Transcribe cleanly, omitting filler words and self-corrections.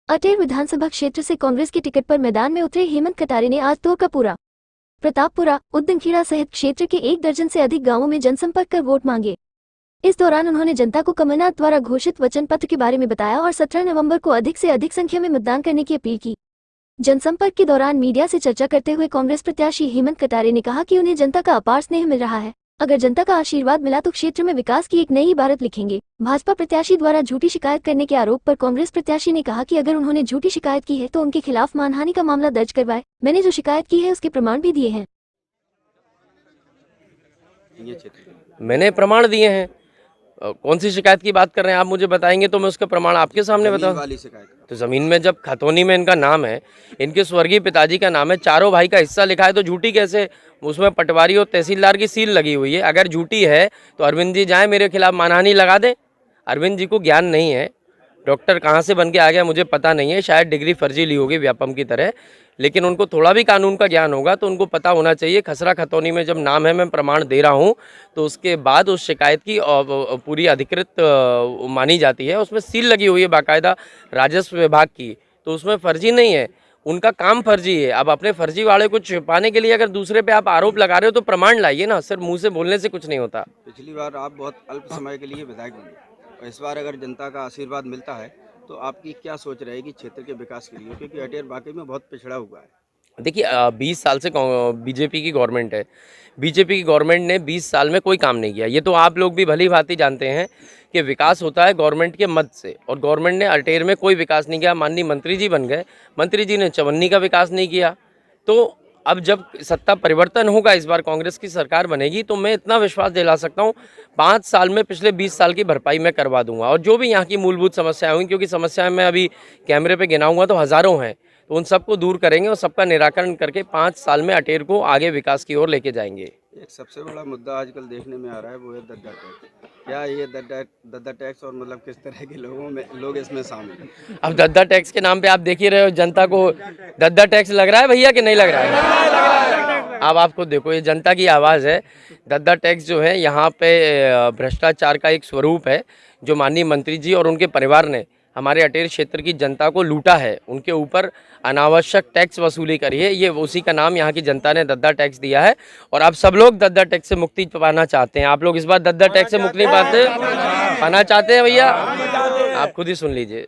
अटेर विधानसभा क्षेत्र से कांग्रेस की टिकट पर मैदान में उतरे हेमंत कटारे ने आज तोरकापुरा, प्रतापपुरा, उद्दमखेड़ा सहित क्षेत्र के 1 दर्जन से अधिक गांवों में जनसंपर्क कर वोट मांगे। इस दौरान उन्होंने जनता को कमलनाथ द्वारा घोषित वचन पत्र के बारे में बताया और 17 नवंबर को अधिक से अधिक संख्या में मतदान करने की अपील की। जनसंपर्क के दौरान मीडिया से चर्चा करते हुए कांग्रेस प्रत्याशी हेमंत कटारे ने कहा कि उन्हें जनता का अपार स्नेह मिल रहा है। अगर जनता का आशीर्वाद मिला तो क्षेत्र में विकास की एक नई इबारत लिखेंगे। भाजपा प्रत्याशी द्वारा झूठी शिकायत करने के आरोप पर कांग्रेस प्रत्याशी ने कहा कि अगर उन्होंने झूठी शिकायत की है तो उनके खिलाफ मानहानि का मामला दर्ज करवाए। मैंने जो शिकायत की है उसके प्रमाण भी दिए हैं। मैंने प्रमाण दिए हैं। कौन सी शिकायत की बात कर रहे हैं आप मुझे बताएंगे तो मैं उसके प्रमाण आपके सामने बताऊं। तो ज़मीन में जब खतौनी में इनका नाम है, इनके स्वर्गीय पिताजी का नाम है, चारों भाई का हिस्सा लिखा है तो झूठी कैसे? उसमें पटवारी और तहसीलदार की सील लगी हुई है। अगर झूठी है तो अरविंद जी जाएं मेरे खिलाफ मानहानि लगा दें। अरविंद जी को ज्ञान नहीं है, डॉक्टर कहाँ से बन के आ गया मुझे पता नहीं है, शायद डिग्री फर्जी ली होगी व्यापम की तरह, लेकिन उनको थोड़ा भी कानून का ज्ञान होगा तो उनको पता होना चाहिए। खसरा खतौनी में जब नाम है, मैं प्रमाण दे रहा हूँ, तो उसके बाद उस शिकायत की पूरी अधिकृत मानी जाती है। उसमें सील लगी हुई है बाकायदा राजस्व विभाग की, तो उसमें फर्जी नहीं है, उनका काम फर्जी है। अब अपने फर्जी वाले को छिपाने के लिए अगर दूसरे पे आप आरोप लगा रहे हो तो प्रमाण लाइए ना, सिर्फ मुँह से बोलने से कुछ नहीं होता। पिछली बार आप बहुत अल्प समय के लिए विधायक बने और इस बार अगर जनता का आशीर्वाद मिलता है तो आपकी क्या सोच रहेगी क्षेत्र के विकास के लिए, क्योंकि अटेर वाकई में बहुत पिछड़ा हुआ है। देखिए 20 साल से बीजेपी की गवर्नमेंट है। बीजेपी की गवर्नमेंट ने 20 साल में कोई काम नहीं किया। ये तो आप लोग भी भली भांति जानते हैं कि विकास होता है गवर्नमेंट के मद से, और गवर्नमेंट ने अटेर में कोई विकास नहीं किया। माननीय मंत्री जी बन गए, मंत्री जी ने चवन्नी का विकास नहीं किया। तो अब जब सत्ता परिवर्तन होगा, इस बार कांग्रेस की सरकार बनेगी, तो मैं इतना विश्वास दिला सकता हूँ 5 साल में पिछले 20 साल की भरपाई मैं करवा दूंगा। और जो भी यहाँ की मूलभूत समस्याएं होंगी, क्योंकि समस्याएं मैं अभी कैमरे पे गिनाऊंगा तो हज़ारों हैं, तो उन सबको दूर करेंगे और सबका निराकरण करके 5 साल में अटेर को आगे विकास की ओर लेके जाएंगे। एक सबसे बड़ा मुद्दा आजकल देखने में आ रहा है वो है दद्दा टैक्स। क्या ये दद्दा टैक्स और मतलब किस तरह के लोग इसमें शामिल हैं? अब दद्दा टैक्स के नाम पे आप देख ही रहे हो, जनता को दद्दा टैक्स लग रहा है भैया कि नहीं लग रहा है? अब आपको देखो, ये जनता की आवाज़ है। दद्दा टैक्स जो है यहाँ पे भ्रष्टाचार का एक स्वरूप है, जो माननीय मंत्री जी और उनके परिवार ने हमारे अटेर क्षेत्र की जनता को लूटा है, उनके ऊपर अनावश्यक टैक्स वसूली करी है। ये उसी का नाम यहाँ की जनता ने दद्दा टैक्स दिया है, और अब सब लोग दद्दा टैक्स से मुक्ति पाना चाहते हैं। आप लोग इस बार दद्दा टैक्स से मुक्ति पाना चाहते हैं भैया? आप खुद ही सुन लीजिए।